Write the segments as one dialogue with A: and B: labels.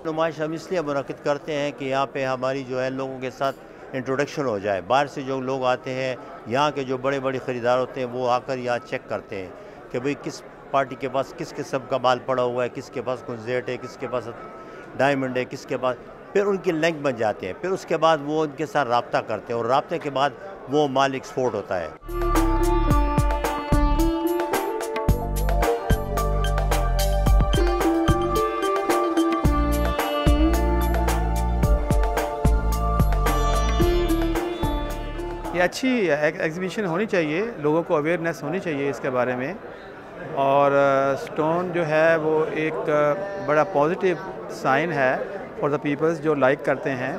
A: नुमाइश हम इसलिए मुनक़िद करते हैं कि यहाँ पे हमारी जो है लोगों के साथ इंट्रोडक्शन हो जाए। बाहर से जो लोग आते हैं, यहाँ के जो बड़े बड़े ख़रीदार होते हैं, वो आकर यहाँ चेक करते हैं कि भाई किस पार्टी के पास किस किस्म का माल पड़ा हुआ है, किसके पास गुंजेट है, किसके पास डायमंड है, किसके पास। फिर उनकी लिंक बन जाते हैं, फिर उसके बाद वो उनके साथ रब्ता करते हैं और रब्ते के बाद वो माल एक्सपोर्ट होता है।
B: ये अच्छी एग्ज़िबिशन होनी चाहिए, लोगों को अवेयरनेस होनी चाहिए इसके बारे में। और स्टोन जो है वो एक बड़ा पॉजिटिव साइन है फॉर द पीपल्स जो लाइक करते हैं,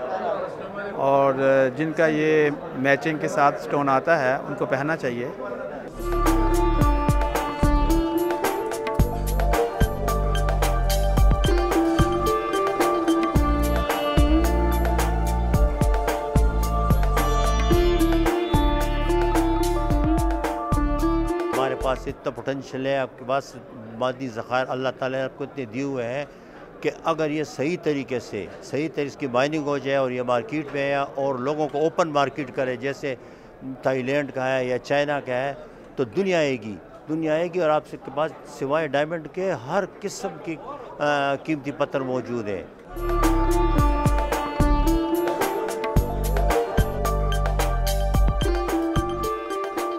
B: और जिनका ये मैचिंग के साथ स्टोन आता है उनको पहनना चाहिए।
A: हमारे पास इतना पोटेंशियल है, आपके पास मादी ज़खायर अल्लाह ताला ने आपको इतने दिए हुए हैं कि अगर ये सही तरीके से इसकी माइनिंग हो जाए और ये मार्केट में है और लोगों को ओपन मार्केट करे, जैसे थाईलैंड का है या चाइना का है, तो दुनिया आएगी और आपके पास सिवाय डायमंड के हर किस्म की कीमती पत्थर मौजूद है।